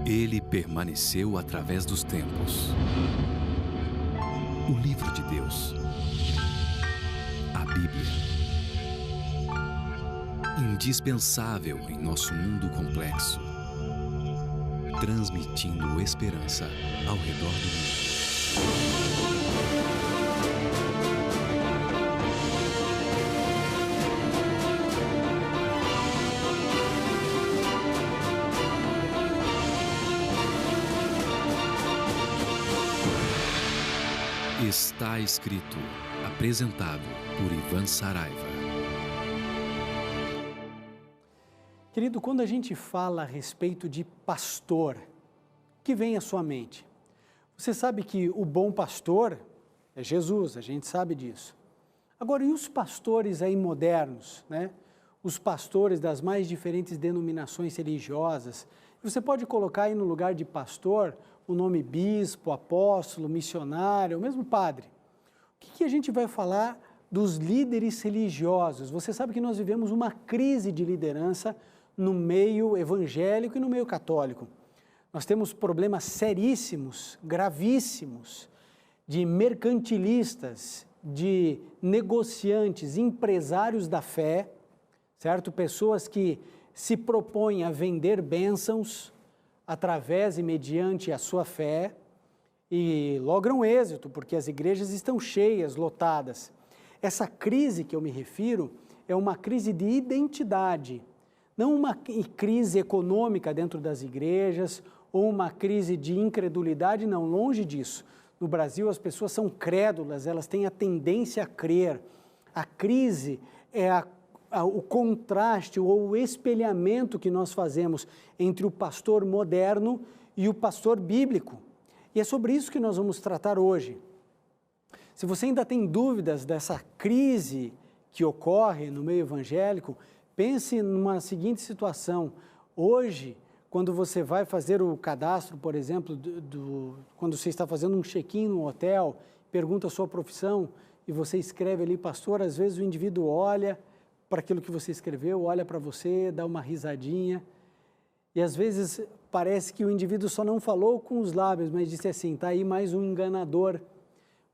Ele permaneceu através dos tempos. O livro de Deus. A Bíblia. Indispensável em nosso mundo complexo. Transmitindo esperança ao redor do mundo. Está escrito, apresentado por Ivan Saraiva. Querido, quando a gente fala a respeito de pastor, o que vem à sua mente? Você sabe que o bom pastor é Jesus, a gente sabe disso. Agora, e os pastores aí modernos, né? Os pastores das mais diferentes denominações religiosas? Você pode colocar aí no lugar de pastor o nome bispo, apóstolo, missionário, ou mesmo padre. O que a gente vai falar dos líderes religiosos? Você sabe que nós vivemos uma crise de liderança no meio evangélico e no meio católico. Nós temos problemas seríssimos, gravíssimos, de mercantilistas, de negociantes, empresários da fé, certo? Pessoas que se propõem a vender bênçãos através e mediante a sua fé e logram êxito, porque as igrejas estão cheias, lotadas. Essa crise que eu me refiro é uma crise de identidade, não uma crise econômica dentro das igrejas ou uma crise de incredulidade, não, longe disso. No Brasil as pessoas são crédulas, elas têm a tendência a crer. A crise é o contraste ou o espelhamento que nós fazemos entre o pastor moderno e o pastor bíblico. E é sobre isso que nós vamos tratar hoje. Se você ainda tem dúvidas dessa crise que ocorre no meio evangélico, pense numa seguinte situação. Hoje, quando você vai fazer o cadastro, por exemplo, quando você está fazendo um check-in no hotel, pergunta a sua profissão e você escreve ali, pastor, às vezes o indivíduo olha para aquilo que você escreveu, olha para você, dá uma risadinha, e às vezes parece que o indivíduo só não falou com os lábios, mas disse assim, está aí mais um enganador,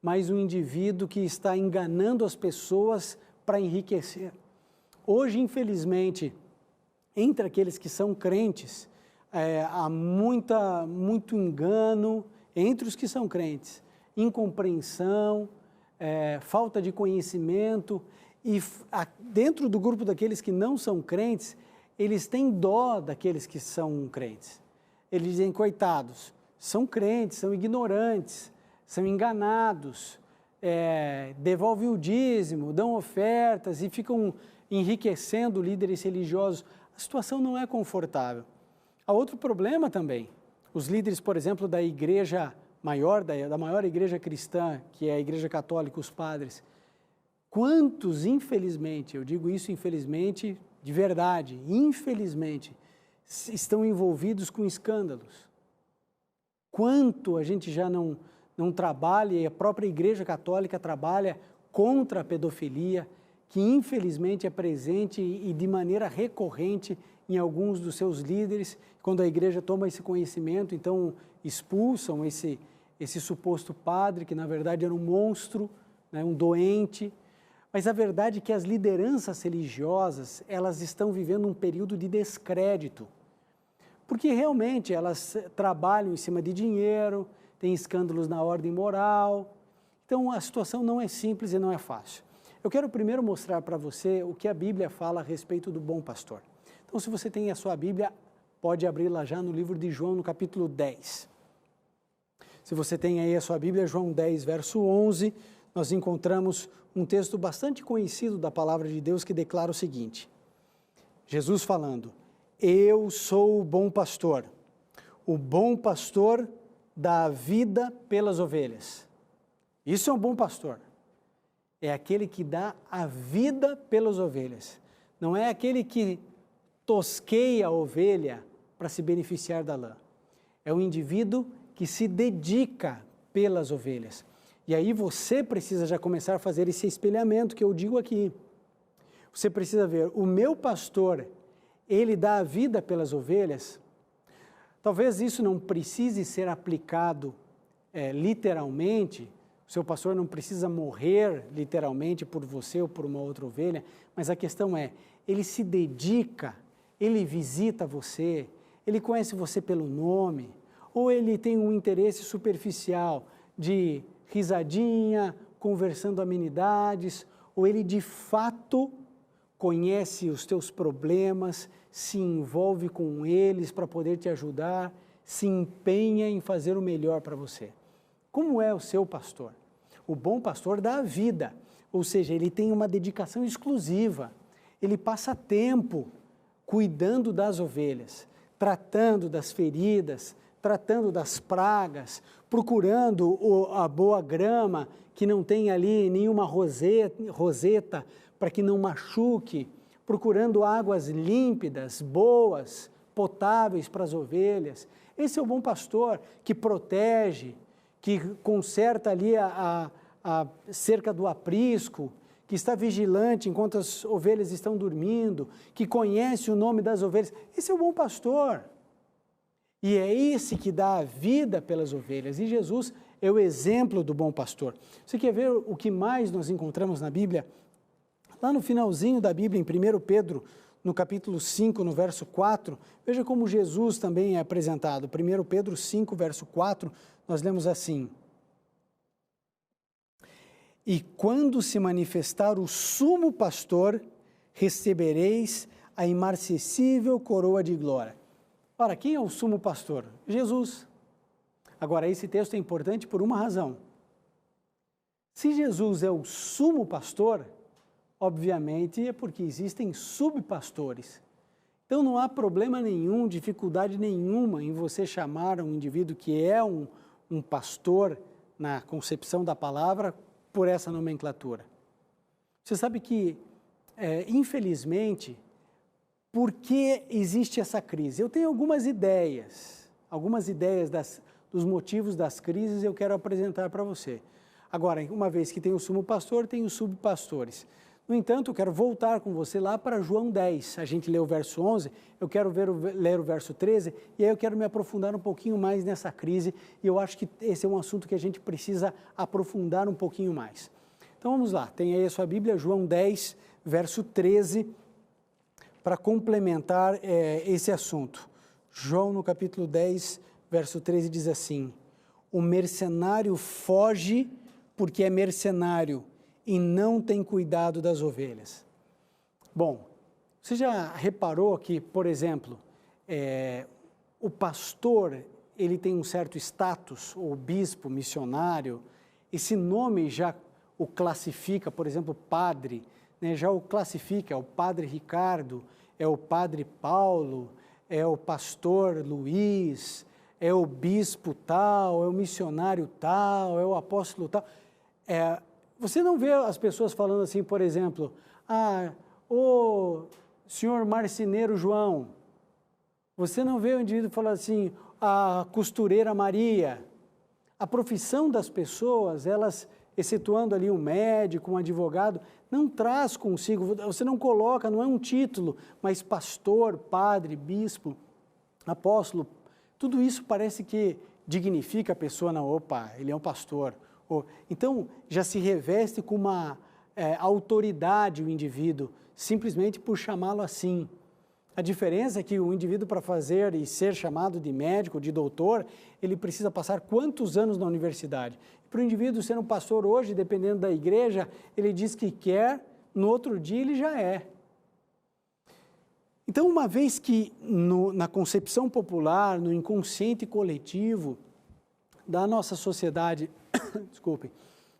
mais um indivíduo que está enganando as pessoas para enriquecer. Hoje, infelizmente, entre aqueles que são crentes, há muito engano entre os que são crentes, incompreensão, falta de conhecimento. E dentro do grupo daqueles que não são crentes, eles têm dó daqueles que são crentes. Eles dizem, coitados, são crentes, são ignorantes, são enganados, devolvem o dízimo, dão ofertas e ficam enriquecendo líderes religiosos. A situação não é confortável. Há outro problema também. Os líderes, por exemplo, da igreja maior, da maior igreja cristã, que é a Igreja Católica, os padres, quantos, infelizmente, eu digo isso infelizmente, de verdade, infelizmente, estão envolvidos com escândalos? Quanto a gente já não trabalha, e a própria Igreja Católica trabalha contra a pedofilia, que infelizmente é presente e de maneira recorrente em alguns dos seus líderes. Quando a igreja toma esse conhecimento, então expulsam esse suposto padre, que na verdade era um monstro, né, um doente. Mas a verdade é que as lideranças religiosas, elas estão vivendo um período de descrédito, porque realmente elas trabalham em cima de dinheiro, têm escândalos na ordem moral, então a situação não é simples e não é fácil. Eu quero primeiro mostrar para você o que a Bíblia fala a respeito do bom pastor. Então, se você tem a sua Bíblia, pode abri-la já no livro de João, no capítulo 10. Se você tem aí a sua Bíblia, João 10, verso 11, nós encontramos um texto bastante conhecido da palavra de Deus que declara o seguinte, Jesus falando, eu sou o bom pastor dá a vida pelas ovelhas. Isso é um bom pastor, é aquele que dá a vida pelas ovelhas, não é aquele que tosqueia a ovelha para se beneficiar da lã, é o indivíduo que se dedica pelas ovelhas. E aí você precisa já começar a fazer esse espelhamento que eu digo aqui. Você precisa ver, o meu pastor, ele dá a vida pelas ovelhas. Talvez isso não precise ser aplicado literalmente, o seu pastor não precisa morrer literalmente por você ou por uma outra ovelha, mas a questão é, ele se dedica, ele visita você, ele conhece você pelo nome, ou ele tem um interesse superficial de risadinha, conversando amenidades, ou ele de fato conhece os teus problemas, se envolve com eles para poder te ajudar, se empenha em fazer o melhor para você. Como é o seu pastor? O bom pastor dá a vida, ou seja, ele tem uma dedicação exclusiva, ele passa tempo cuidando das ovelhas, tratando das feridas, tratando das pragas, procurando a boa grama, que não tem ali nenhuma roseta para que não machuque, procurando águas límpidas, boas, potáveis para as ovelhas. Esse é o bom pastor que protege, que conserta ali a cerca do aprisco, que está vigilante enquanto as ovelhas estão dormindo, que conhece o nome das ovelhas. Esse é o bom pastor. E é esse que dá a vida pelas ovelhas. E Jesus é o exemplo do bom pastor. Você quer ver o que mais nós encontramos na Bíblia? Lá no finalzinho da Bíblia, em 1 Pedro, no capítulo 5, no verso 4, veja como Jesus também é apresentado. 1 Pedro 5, verso 4, nós lemos assim: E quando se manifestar o sumo pastor, recebereis a imarcessível coroa de glória. Ora, quem é o sumo pastor? Jesus. Agora, esse texto é importante por uma razão. Se Jesus é o sumo pastor, obviamente é porque existem subpastores. Então não há problema nenhum, dificuldade nenhuma em você chamar um indivíduo que é um pastor, na concepção da palavra, por essa nomenclatura. Você sabe que, infelizmente, por que existe essa crise? Eu tenho algumas ideias dos motivos das crises eu quero apresentar para você. Agora, uma vez que tem o sumo pastor, tem os subpastores. No entanto, eu quero voltar com você lá para João 10. A gente leu o verso 11, eu quero ler o verso 13, e aí eu quero me aprofundar um pouquinho mais nessa crise, e eu acho que esse é um assunto que a gente precisa aprofundar um pouquinho mais. Então vamos lá, tem aí a sua Bíblia, João 10, verso 13, para complementar esse assunto. João, no capítulo 10, verso 13, diz assim: O mercenário foge porque é mercenário e não tem cuidado das ovelhas. Bom, você já reparou que, por exemplo, o pastor, ele tem um certo status, ou bispo, missionário, esse nome já o classifica, por exemplo, padre, né, já o classifica, é o padre Ricardo, é o padre Paulo, é o pastor Luiz, é o bispo tal, é o missionário tal, é o apóstolo tal. Você não vê as pessoas falando assim, por exemplo, o senhor marceneiro João. Você não vê o indivíduo falando assim, a costureira Maria. A profissão das pessoas, elas, excetuando ali um médico, um advogado, não traz consigo, você não coloca, não é um título, mas pastor, padre, bispo, apóstolo, tudo isso parece que dignifica a pessoa, opa, ele é um pastor. Então, já se reveste com uma autoridade o indivíduo, simplesmente por chamá-lo assim. A diferença é que o indivíduo, para fazer e ser chamado de médico, de doutor, ele precisa passar quantos anos na universidade? Para o indivíduo ser um pastor hoje, dependendo da igreja, ele diz que quer, no outro dia ele já é. Então, uma vez que na concepção popular, no inconsciente coletivo da nossa sociedade, desculpe,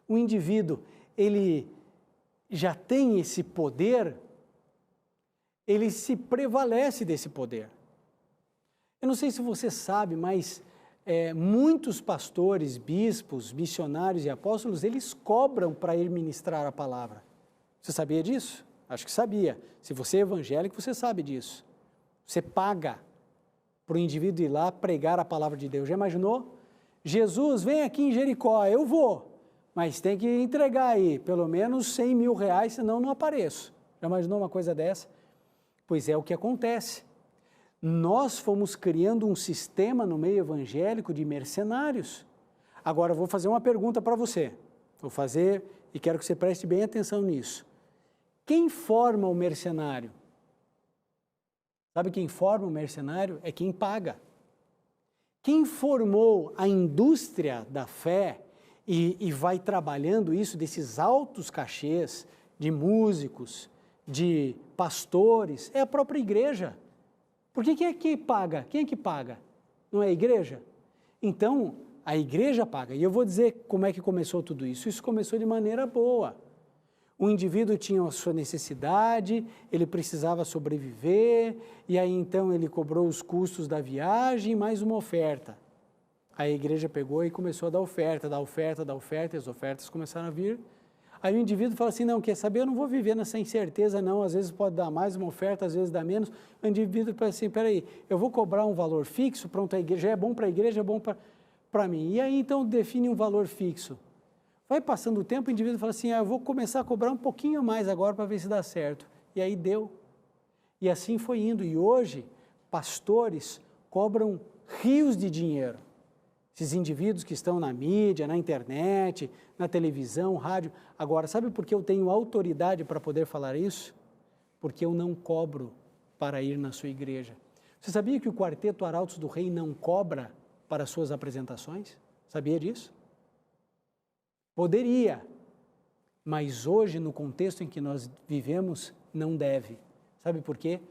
o indivíduo, ele já tem esse poder, ele se prevalece desse poder. Eu não sei se você sabe, mas muitos pastores, bispos, missionários e apóstolos, eles cobram para ir ministrar a palavra. Você sabia disso? Acho que sabia. Se você é evangélico, você sabe disso. Você paga para o indivíduo ir lá pregar a palavra de Deus. Já imaginou? Jesus, vem aqui em Jericó, eu vou, mas tem que entregar aí pelo menos 100 mil reais, senão não apareço. Já imaginou uma coisa dessa? Pois é o que acontece. Nós fomos criando um sistema no meio evangélico de mercenários. Agora, eu vou fazer uma pergunta para você. Vou fazer e quero que você preste bem atenção nisso. Quem forma o mercenário? Sabe quem forma o mercenário? É quem paga. Quem formou a indústria da fé e vai trabalhando isso, desses altos cachês de músicos, de pastores, é a própria igreja. Porque quem é que paga? Quem é que paga? Não é a igreja? Então, a igreja paga. E eu vou dizer como é que começou tudo isso. Isso começou de maneira boa. O indivíduo tinha a sua necessidade, ele precisava sobreviver, e aí então ele cobrou os custos da viagem, mais uma oferta. A igreja pegou e começou a dar oferta, e as ofertas começaram a vir. Aí o indivíduo fala assim, não, quer saber, eu não vou viver nessa incerteza não, às vezes pode dar mais uma oferta, às vezes dá menos. O indivíduo fala assim, peraí, eu vou cobrar um valor fixo, pronto, a igreja é bom para a igreja, é bom para mim. E aí então define um valor fixo. Vai passando o tempo, o indivíduo fala assim, eu vou começar a cobrar um pouquinho mais agora para ver se dá certo. E aí deu. E assim foi indo. E hoje, pastores cobram rios de dinheiro. Esses indivíduos que estão na mídia, na internet, na televisão, rádio. Agora, sabe por que eu tenho autoridade para poder falar isso? Porque eu não cobro para ir na sua igreja. Você sabia que o Quarteto Arautos do Rei não cobra para suas apresentações? Sabia disso? Poderia, mas hoje, no contexto em que nós vivemos, não deve. Sabe por quê?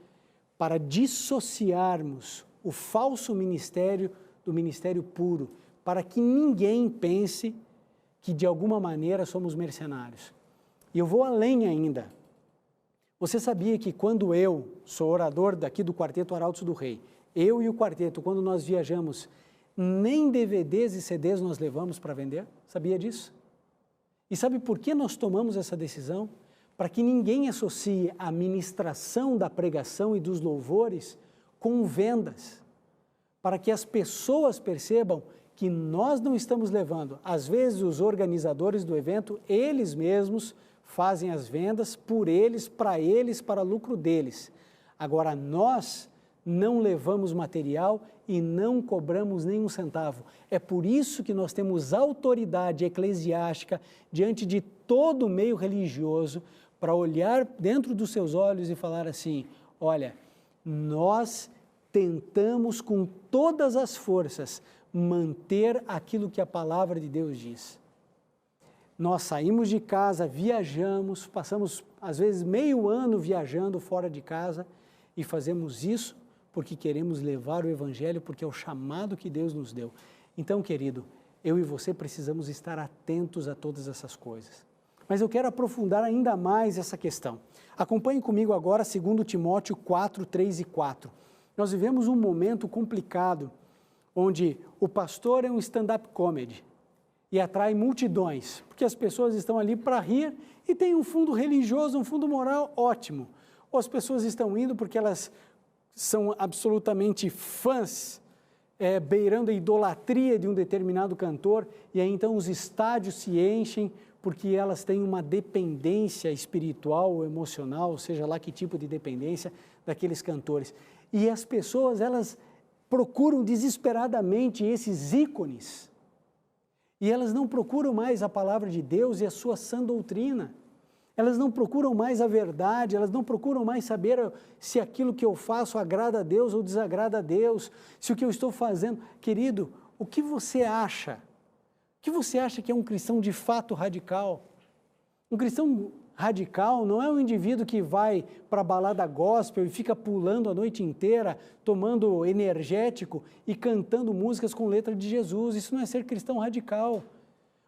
Para dissociarmos o falso ministério do ministério puro, para que ninguém pense que de alguma maneira somos mercenários. E eu vou além ainda. Você sabia que quando eu sou orador daqui do Quarteto Arautos do Rei, eu e o quarteto, quando nós viajamos, nem DVDs e CDs nós levamos para vender? Sabia disso? E sabe por que nós tomamos essa decisão? Para que ninguém associe a ministração da pregação e dos louvores com vendas. Para que as pessoas percebam que nós não estamos levando. Às vezes os organizadores do evento, eles mesmos fazem as vendas por eles, para lucro deles. Agora nós não levamos material e não cobramos nenhum centavo. É por isso que nós temos autoridade eclesiástica diante de todo o meio religioso para olhar dentro dos seus olhos e falar assim, olha, nós tentamos com todas as forças manter aquilo que a palavra de Deus diz. Nós saímos de casa, viajamos, passamos às vezes meio ano viajando fora de casa e fazemos isso porque queremos levar o Evangelho, porque é o chamado que Deus nos deu. Então, querido, eu e você precisamos estar atentos a todas essas coisas. Mas eu quero aprofundar ainda mais essa questão. Acompanhe comigo agora 2 Timóteo 4, 3 e 4. Nós vivemos um momento complicado, onde o pastor é um stand-up comedy e atrai multidões, porque as pessoas estão ali para rir e tem um fundo religioso, um fundo moral ótimo. Ou as pessoas estão indo porque elas são absolutamente fãs, beirando a idolatria de um determinado cantor, e aí então os estádios se enchem porque elas têm uma dependência espiritual ou emocional, seja lá que tipo de dependência daqueles cantores. E as pessoas, elas procuram desesperadamente esses ícones, e elas não procuram mais a palavra de Deus e a sua sã doutrina. Elas não procuram mais a verdade, elas não procuram mais saber se aquilo que eu faço agrada a Deus ou desagrada a Deus, se o que eu estou fazendo... Querido, o que você acha? O que você acha que é um cristão de fato radical? Um cristão radical não é um indivíduo que vai para a balada gospel e fica pulando a noite inteira, tomando energético e cantando músicas com letra de Jesus. Isso não é ser cristão radical.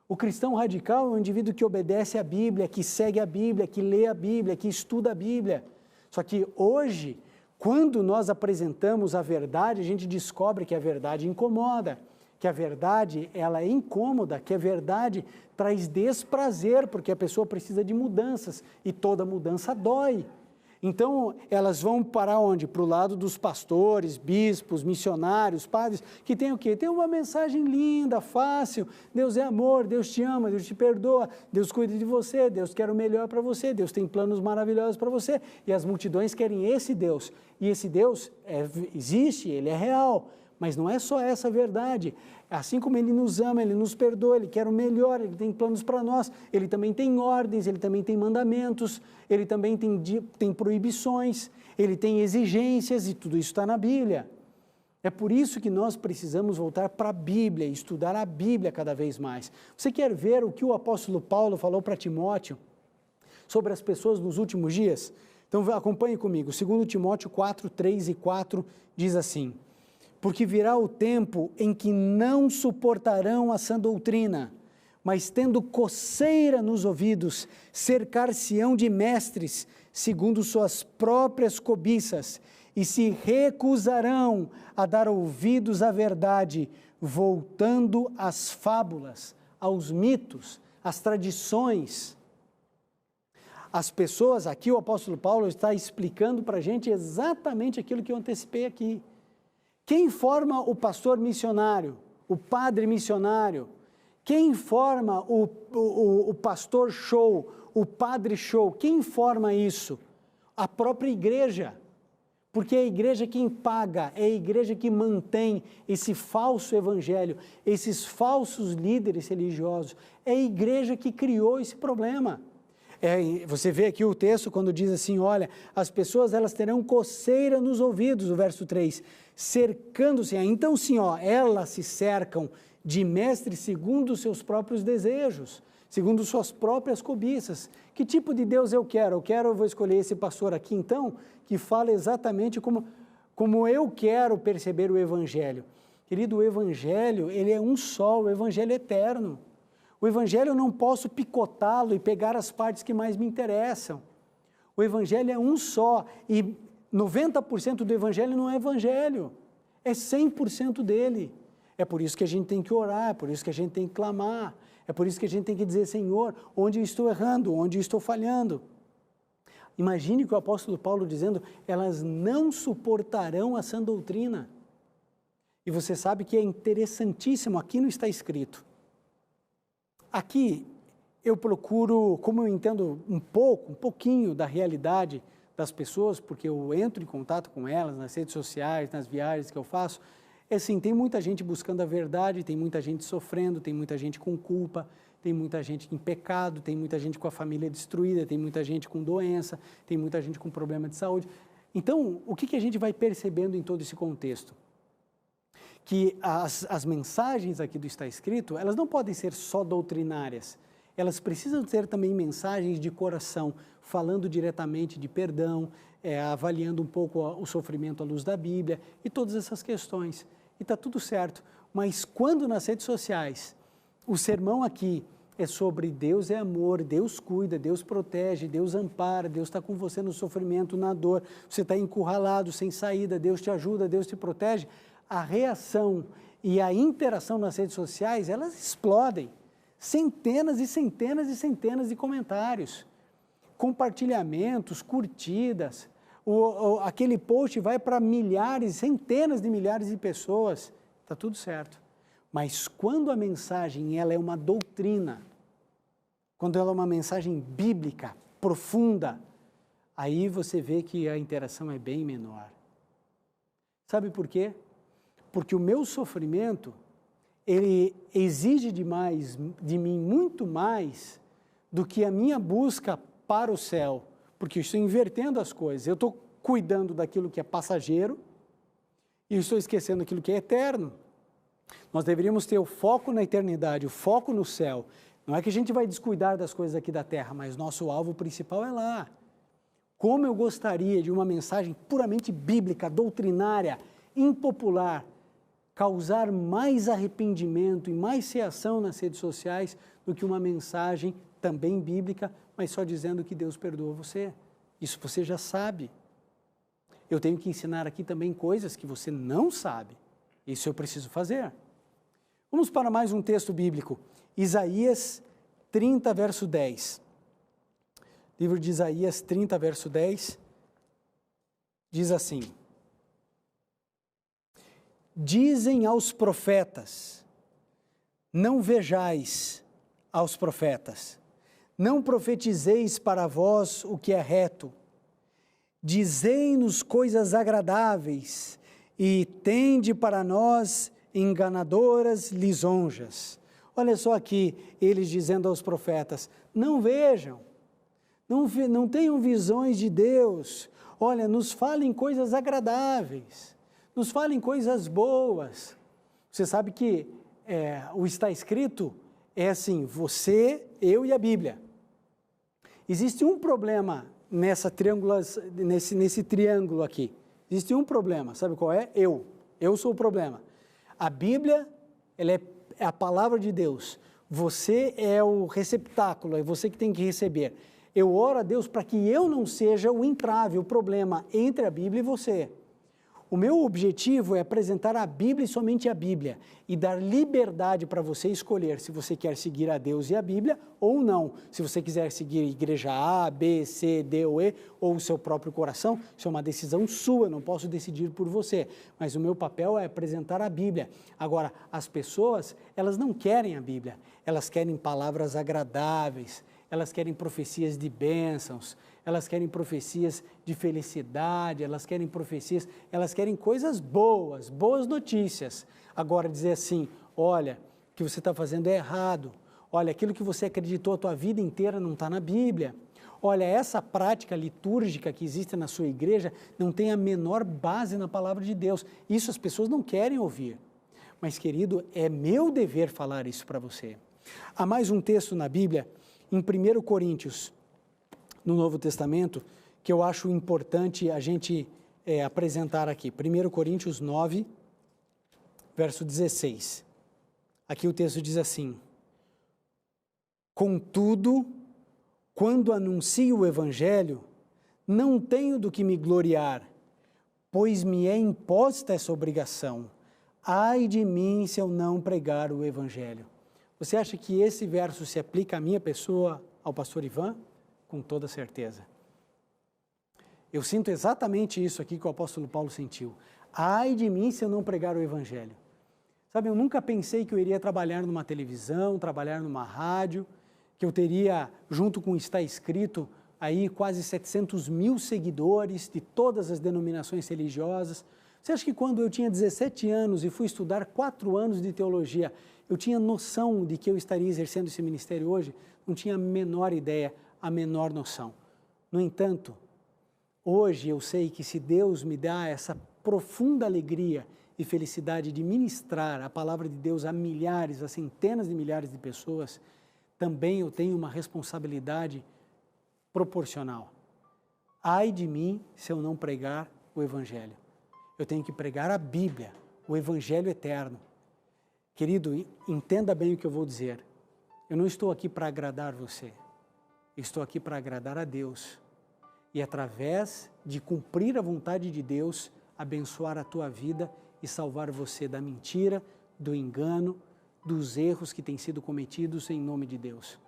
O cristão radical é um indivíduo que obedece à Bíblia, que segue a Bíblia, que lê a Bíblia, que estuda a Bíblia. Só que hoje, quando nós apresentamos a verdade, a gente descobre que a verdade incomoda, que a verdade ela é incômoda, que a verdade traz desprazer, porque a pessoa precisa de mudanças e toda mudança dói. Então, elas vão para onde? Para o lado dos pastores, bispos, missionários, padres, que tem o quê? Tem uma mensagem linda, fácil, Deus é amor, Deus te ama, Deus te perdoa, Deus cuida de você, Deus quer o melhor para você, Deus tem planos maravilhosos para você, e as multidões querem esse Deus, e esse Deus existe, ele é real, mas não é só essa verdade. Assim como Ele nos ama, Ele nos perdoa, Ele quer o melhor, Ele tem planos para nós, Ele também tem ordens, Ele também tem mandamentos, Ele também tem proibições, Ele tem exigências e tudo isso está na Bíblia. É por isso que nós precisamos voltar para a Bíblia, estudar a Bíblia cada vez mais. Você quer ver o que o apóstolo Paulo falou para Timóteo sobre as pessoas nos últimos dias? Então acompanhe comigo, 2 Timóteo 4, 3 e 4 diz assim: porque virá o tempo em que não suportarão a sã doutrina, mas tendo coceira nos ouvidos, cercar-se-ão de mestres, segundo suas próprias cobiças, e se recusarão a dar ouvidos à verdade, voltando às fábulas, aos mitos, às tradições. As pessoas, aqui o apóstolo Paulo está explicando para a gente exatamente aquilo que eu antecipei aqui. Quem forma o pastor missionário, o padre missionário? Quem forma o pastor show, o padre show? Quem forma isso? A própria igreja. Porque é a igreja quem paga, é a igreja que mantém esse falso evangelho, esses falsos líderes religiosos. É a igreja que criou esse problema. Você vê aqui o texto quando diz assim, olha, as pessoas elas terão coceira nos ouvidos, o verso 3, cercando-se. Então sim, elas se cercam de mestres segundo os seus próprios desejos, segundo suas próprias cobiças. Que tipo de Deus eu quero? Eu vou escolher esse pastor aqui então, que fala exatamente como eu quero perceber o evangelho. Querido, o evangelho, ele é um só, o evangelho é eterno. O evangelho eu não posso picotá-lo e pegar as partes que mais me interessam. O evangelho é um só e 90% do evangelho não é evangelho, é 100% dele. É por isso que a gente tem que orar, é por isso que a gente tem que clamar, é por isso que a gente tem que dizer, Senhor, onde eu estou errando, onde eu estou falhando. Imagine que o apóstolo Paulo dizendo, elas não suportarão a sã doutrina. E você sabe que é interessantíssimo, aqui não está escrito. Aqui eu procuro, como eu entendo um pouquinho da realidade das pessoas, porque eu entro em contato com elas nas redes sociais, nas viagens que eu faço, é assim, tem muita gente buscando a verdade, tem muita gente sofrendo, tem muita gente com culpa, tem muita gente em pecado, tem muita gente com a família destruída, tem muita gente com doença, tem muita gente com problema de saúde. Então, o que a gente vai percebendo em todo esse contexto? Que as mensagens aqui do Está Escrito, elas não podem ser só doutrinárias, elas precisam ter também mensagens de coração, falando diretamente de perdão, avaliando um pouco o sofrimento à luz da Bíblia e todas essas questões. E está tudo certo, mas quando nas redes sociais o sermão aqui é sobre Deus é amor, Deus cuida, Deus protege, Deus ampara, Deus está com você no sofrimento, na dor, você está encurralado, sem saída, Deus te ajuda, Deus te protege, a reação e a interação nas redes sociais, elas explodem. Centenas e centenas e centenas de comentários, compartilhamentos, curtidas, aquele post vai para milhares, centenas de milhares de pessoas, está tudo certo. Mas quando a mensagem ela é uma doutrina, quando ela é uma mensagem bíblica, profunda, aí você vê que a interação é bem menor. Sabe por quê? Porque o meu sofrimento, ele exige de mim muito mais do que a minha busca para o céu, porque eu estou invertendo as coisas, eu estou cuidando daquilo que é passageiro e eu estou esquecendo aquilo que é eterno. Nós deveríamos ter o foco na eternidade, o foco no céu. Não é que a gente vai descuidar das coisas aqui da terra, mas nosso alvo principal é lá. Como eu gostaria de uma mensagem puramente bíblica, doutrinária, impopular, causar mais arrependimento e mais reação nas redes sociais do que uma mensagem também bíblica, mas só dizendo que Deus perdoa você. Isso você já sabe. Eu tenho que ensinar aqui também coisas que você não sabe. Isso eu preciso fazer. Vamos para mais um texto bíblico. Isaías 30, verso 10. Livro de Isaías 30, verso 10, diz assim: dizem aos profetas, não vejais aos profetas, não profetizeis para vós o que é reto, dizei-nos coisas agradáveis e tende para nós enganadoras lisonjas. Olha só aqui, eles dizendo aos profetas, não vejam, não tenham visões de Deus, olha, nos falem coisas agradáveis, nos falem coisas boas. Você sabe que o está escrito é assim, você, eu e a Bíblia. Existe um problema nesse triângulo aqui. Existe um problema, sabe qual é? Eu sou o problema. A Bíblia, ela é a palavra de Deus. Você é o receptáculo, é você que tem que receber. Eu oro a Deus para que eu não seja o entrave, o problema entre a Bíblia e você. O meu objetivo é apresentar a Bíblia e somente a Bíblia e dar liberdade para você escolher se você quer seguir a Deus e a Bíblia ou não. Se você quiser seguir a igreja A, B, C, D ou E ou o seu próprio coração, isso é uma decisão sua, não posso decidir por você. Mas o meu papel é apresentar a Bíblia. Agora, as pessoas, elas não querem a Bíblia, elas querem palavras agradáveis, elas querem profecias de bênçãos, elas querem profecias de felicidade, elas querem profecias, elas querem coisas boas, boas notícias. Agora dizer assim, olha, o que você está fazendo é errado, olha, aquilo que você acreditou a tua vida inteira não está na Bíblia, olha, essa prática litúrgica que existe na sua igreja não tem a menor base na palavra de Deus. Isso as pessoas não querem ouvir. Mas, querido, é meu dever falar isso para você. Há mais um texto na Bíblia, em 1 Coríntios, no Novo Testamento, que eu acho importante a gente apresentar aqui. 1 Coríntios 9, verso 16. Aqui o texto diz assim: contudo, quando anuncio o Evangelho, não tenho do que me gloriar, pois me é imposta essa obrigação. Ai de mim se eu não pregar o Evangelho. Você acha que esse verso se aplica à minha pessoa, ao pastor Ivan? Com toda certeza. Eu sinto exatamente isso aqui que o apóstolo Paulo sentiu. Ai de mim se eu não pregar o Evangelho. Sabe, eu nunca pensei que eu iria trabalhar numa televisão, trabalhar numa rádio, que eu teria, junto com o Está Escrito, aí quase 700 mil seguidores de todas as denominações religiosas. Você acha que quando eu tinha 17 anos e fui estudar 4 anos de teologia, eu tinha noção de que eu estaria exercendo esse ministério hoje? Não tinha a menor ideia, a menor noção. No entanto, hoje eu sei que se Deus me dá essa profunda alegria e felicidade de ministrar a palavra de Deus a milhares, a centenas de milhares de pessoas, também eu tenho uma responsabilidade proporcional. Ai de mim se eu não pregar o Evangelho. Eu tenho que pregar a Bíblia, o Evangelho eterno. Querido, entenda bem o que eu vou dizer. Eu não estou aqui para agradar você. Estou aqui para agradar a Deus e, através de cumprir a vontade de Deus, abençoar a tua vida e salvar você da mentira, do engano, dos erros que têm sido cometidos em nome de Deus.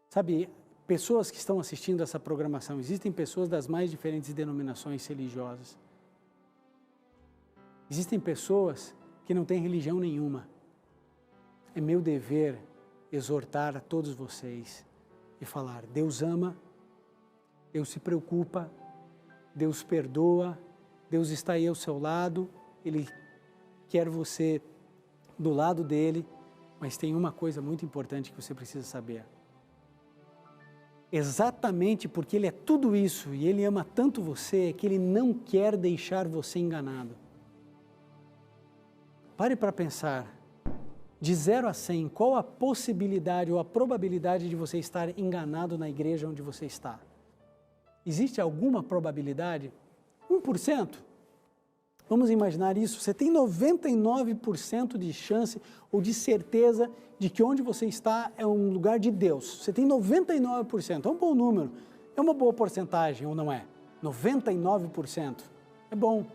Sabe, pessoas que estão assistindo essa programação, existem pessoas das mais diferentes denominações religiosas. Existem pessoas que não têm religião nenhuma. É meu dever exortar a todos vocês e falar, Deus ama, Deus se preocupa, Deus perdoa, Deus está aí ao seu lado, Ele quer você do lado dEle, mas tem uma coisa muito importante que você precisa saber. Exatamente porque Ele é tudo isso e Ele ama tanto você, é que Ele não quer deixar você enganado. Pare para pensar, de 0 a 100, qual a possibilidade ou a probabilidade de você estar enganado na igreja onde você está? Existe alguma probabilidade? 1%? Vamos imaginar isso, você tem 99% de chance ou de certeza de que onde você está é um lugar de Deus. Você tem 99%, é um bom número, é uma boa porcentagem ou não é? 99%, é bom.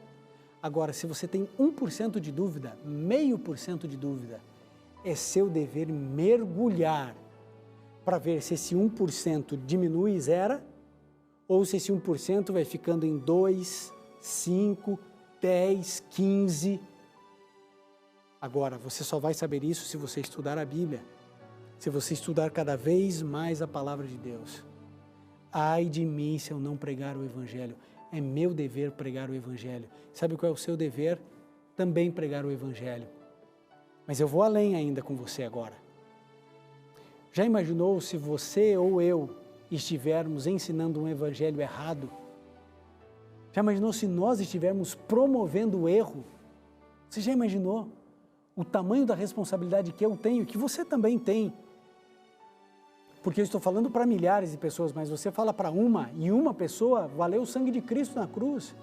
Agora, se você tem 1% de dúvida, 0,5% de dúvida, é seu dever mergulhar para ver se esse 1% diminui e zera ou se esse 1% vai ficando em 2, 5, 10, 15. Agora, você só vai saber isso se você estudar a Bíblia, se você estudar cada vez mais a palavra de Deus. Ai de mim se eu não pregar o Evangelho. É meu dever pregar o Evangelho. Sabe qual é o seu dever? Também pregar o Evangelho. Mas eu vou além ainda com você agora. Já imaginou se você ou eu estivermos ensinando um Evangelho errado? Já imaginou se nós estivermos promovendo o erro? Você já imaginou o tamanho da responsabilidade que eu tenho, que você também tem? Porque eu estou falando para milhares de pessoas, mas você fala para uma, e uma pessoa valeu o sangue de Cristo na cruz.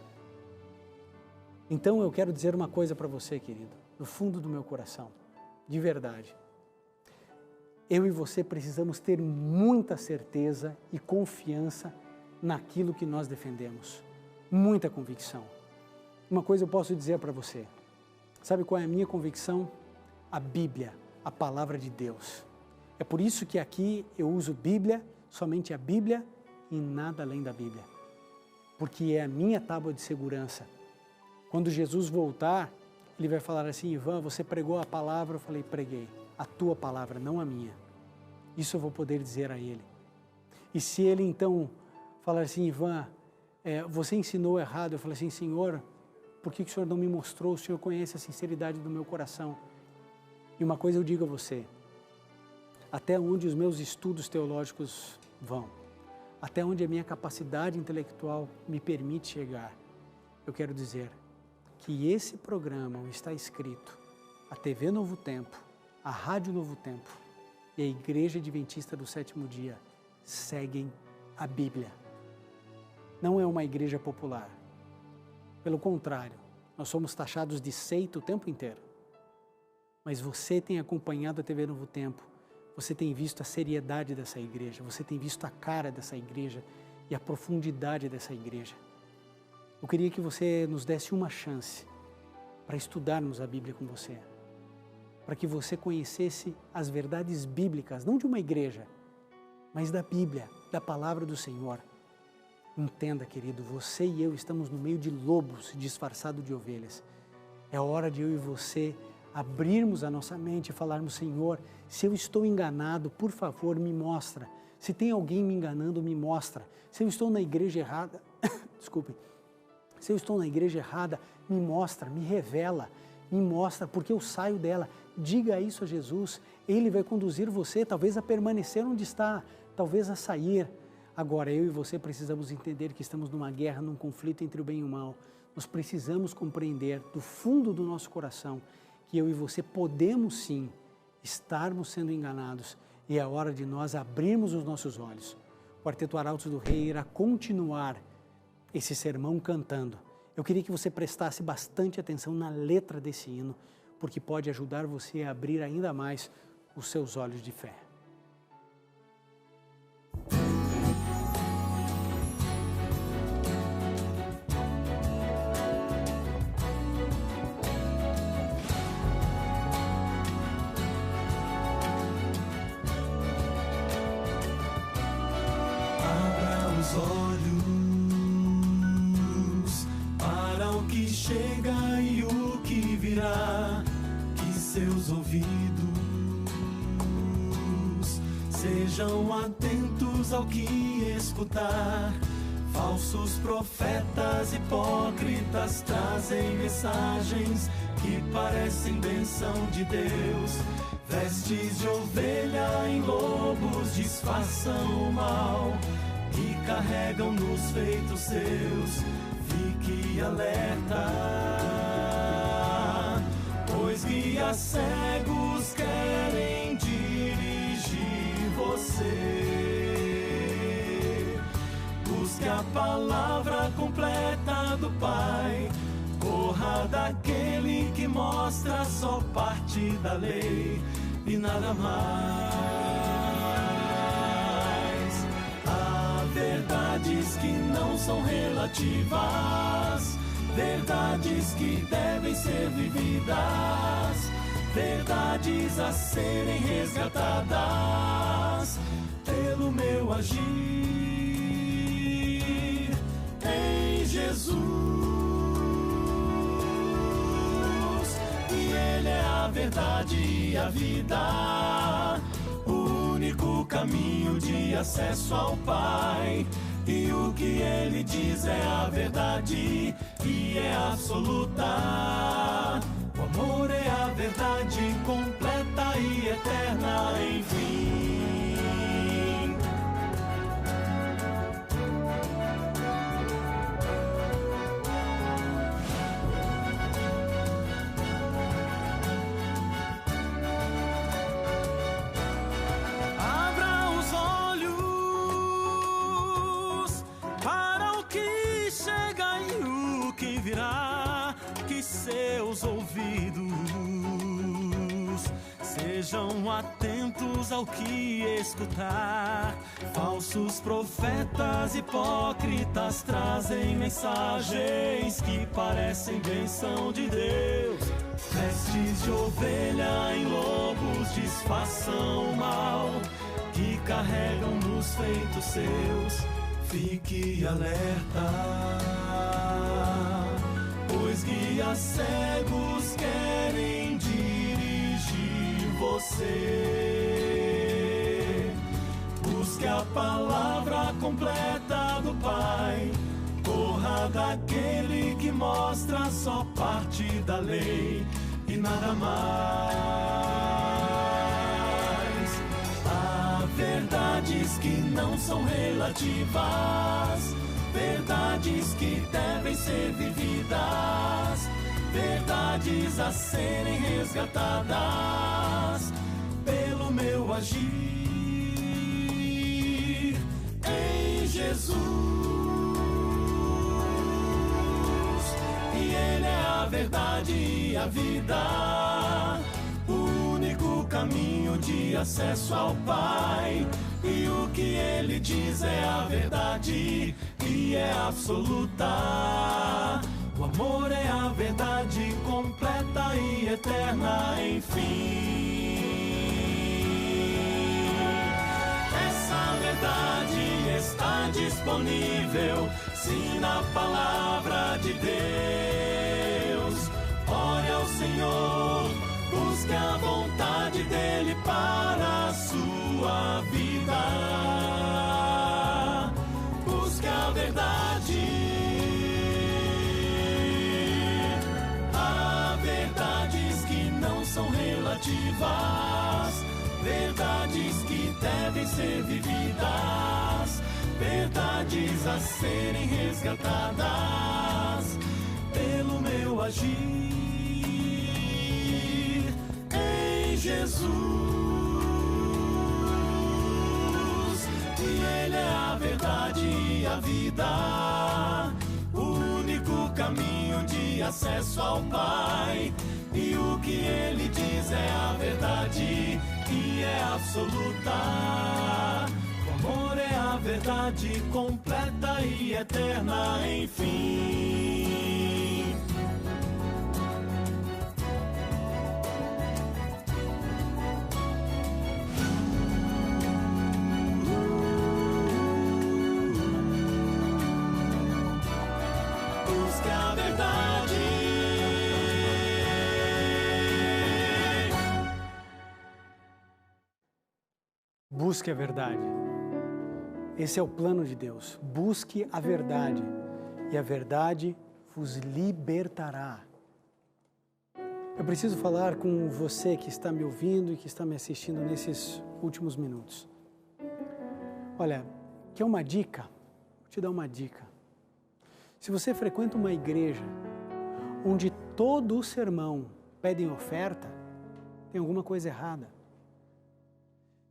Então eu quero dizer uma coisa para você, querido, do fundo do meu coração, de verdade. Eu e você precisamos ter muita certeza e confiança naquilo que nós defendemos. Muita convicção. Uma coisa eu posso dizer para você. Sabe qual é a minha convicção? A Bíblia, a palavra de Deus. É por isso que aqui eu uso Bíblia, somente a Bíblia e nada além da Bíblia. Porque é a minha tábua de segurança. Quando Jesus voltar, ele vai falar assim: Ivan, você pregou a palavra? Eu falei: preguei. A tua palavra, não a minha. Isso eu vou poder dizer a ele. E se ele então falar assim: Ivan, você ensinou errado, eu falei assim: Senhor, por que o Senhor não me mostrou? O Senhor conhece a sinceridade do meu coração. E uma coisa eu digo a você: até onde os meus estudos teológicos vão, até onde a minha capacidade intelectual me permite chegar, eu quero dizer que esse programa, o Está Escrito, a TV Novo Tempo, a Rádio Novo Tempo e a Igreja Adventista do Sétimo Dia seguem a Bíblia. Não é uma igreja popular. Pelo contrário, nós somos taxados de seita o tempo inteiro. Mas você tem acompanhado a TV Novo Tempo, você tem visto a seriedade dessa igreja, você tem visto a cara dessa igreja e a profundidade dessa igreja. Eu queria que você nos desse uma chance para estudarmos a Bíblia com você, para que você conhecesse as verdades bíblicas, não de uma igreja, mas da Bíblia, da palavra do Senhor. Entenda, querido, você e eu estamos no meio de lobos disfarçados de ovelhas. É hora de eu e você abrirmos a nossa mente e falarmos: Senhor, se eu estou enganado, por favor, me mostra. Se tem alguém me enganando, me mostra. Se eu estou na igreja errada, desculpe, se eu estou na igreja errada, me mostra, me revela, me mostra, porque eu saio dela. Diga isso a Jesus, Ele vai conduzir você, talvez a permanecer onde está, talvez a sair. Agora, eu e você precisamos entender que estamos numa guerra, num conflito entre o bem e o mal. Nós precisamos compreender do fundo do nosso coração que eu e você podemos sim estarmos sendo enganados, e é a hora de nós abrirmos os nossos olhos. O Quarteto Arautos do Rei irá continuar esse sermão cantando. Eu queria que você prestasse bastante atenção na letra desse hino, porque pode ajudar você a abrir ainda mais os seus olhos de fé. Chega e o que virá, que seus ouvidos sejam atentos ao que escutar. Falsos profetas hipócritas trazem mensagens que parecem bênção de Deus. Vestes de ovelha em lobos disfarçam o mal e carregam nos feitos seus. Fique alerta, pois guias cegos querem dirigir você. Busque a palavra completa do Pai, corra daquele que mostra só parte da lei e nada mais. Verdades que não são relativas, verdades que devem ser vividas, verdades a serem resgatadas pelo meu agir. Jesus, e Ele é a verdade e a vida, o único caminho de acesso ao Pai. E o que Ele diz é a verdade e é absoluta. O amor é a verdade completa e eterna, enfim. Abra os olhos para o que chega e o que virá, que seus ouvidos sejam atentos ao que escutar. Falsos profetas hipócritas trazem mensagens que parecem bênção de Deus. Vestes de ovelha em lobos disfarçam o mal, que carregam nos feitos seus. Fique alerta, pois guias cegos querem dirigir você. Busque a palavra completa do Pai, corra daquele que mostra só parte da lei e nada mais. Há verdades que não são relativas, verdades que devem ser vividas, verdades a serem resgatadas pelo meu agir em Jesus. E Ele é a verdade e a vida, o único caminho de acesso ao Pai. E o que Ele diz é a verdade e é absoluta. O amor é a verdade completa e eterna, enfim. Essa verdade está disponível, sim, na palavra de Deus. Ore ao Senhor, busque a vontade dEle para a sua vida. Busque a verdade, há verdades que não são relativas, verdades que devem ser vividas, verdades a serem resgatadas pelo meu agir em Jesus. E Ele é a verdade e a vida, o único caminho de acesso ao Pai. E o que Ele diz é a verdade e é absoluta. O amor é a verdade completa e eterna, enfim. Busque a verdade. Busque a verdade. Esse é o plano de Deus. Busque a verdade, e a verdade vos libertará. Eu preciso falar com você que está me ouvindo e que está me assistindo nesses últimos minutos. Olha, quer uma dica? Vou te dar uma dica. Se você frequenta uma igreja onde todo o sermão pedem oferta, tem alguma coisa errada.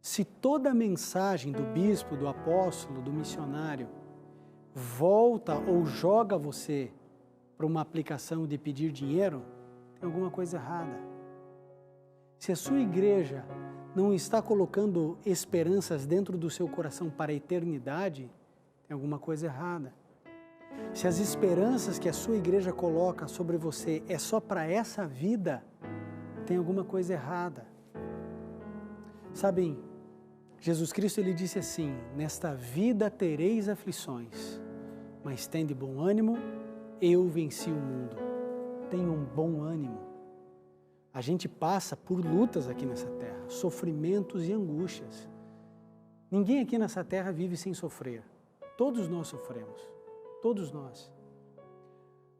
Se toda a mensagem do bispo, do apóstolo, do missionário volta ou joga você para uma aplicação de pedir dinheiro, tem alguma coisa errada. Se a sua igreja não está colocando esperanças dentro do seu coração para a eternidade, tem alguma coisa errada. Se as esperanças que a sua igreja coloca sobre você é só para essa vida, tem alguma coisa errada. Sabem, Jesus Cristo, Ele disse assim: nesta vida tereis aflições, mas tende bom ânimo, eu venci o mundo. Tenha um bom ânimo. A gente passa por lutas aqui nessa terra, sofrimentos e angústias. Ninguém aqui nessa terra vive sem sofrer. Todos nós sofremos, todos nós.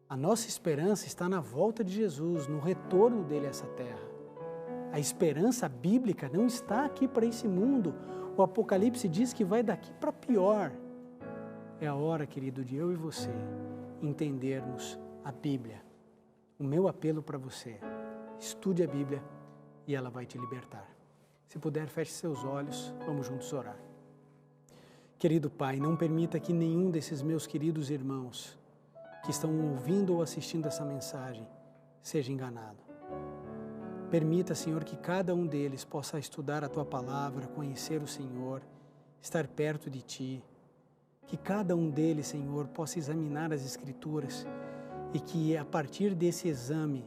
A nossa esperança está na volta de Jesus, no retorno dele a essa terra. A esperança bíblica não está aqui para esse mundo. O Apocalipse diz que vai daqui para pior. É a hora, querido, de eu e você entendermos a Bíblia. O meu apelo para você, estude a Bíblia e ela vai te libertar. Se puder, feche seus olhos, vamos juntos orar. Querido Pai, não permita que nenhum desses meus queridos irmãos que estão ouvindo ou assistindo essa mensagem seja enganado. Permita, Senhor, que cada um deles possa estudar a Tua palavra, conhecer o Senhor, estar perto de Ti. Que cada um deles, Senhor, possa examinar as Escrituras e que, a partir desse exame,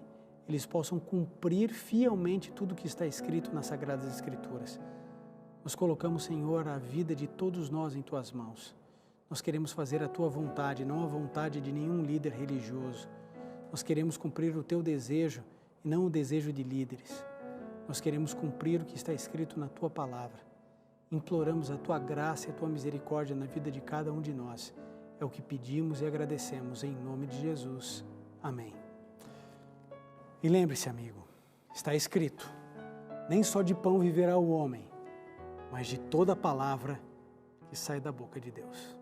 eles possam cumprir fielmente tudo que está escrito nas Sagradas Escrituras. Nós colocamos, Senhor, a vida de todos nós em Tuas mãos. Nós queremos fazer a Tua vontade, não a vontade de nenhum líder religioso. Nós queremos cumprir o Teu desejo e não o desejo de líderes. Nós queremos cumprir o que está escrito na Tua palavra. Imploramos a Tua graça e a Tua misericórdia na vida de cada um de nós. É o que pedimos e agradecemos em nome de Jesus. Amém. E lembre-se, amigo, está escrito, nem só de pão viverá o homem, mas de toda a palavra que sai da boca de Deus.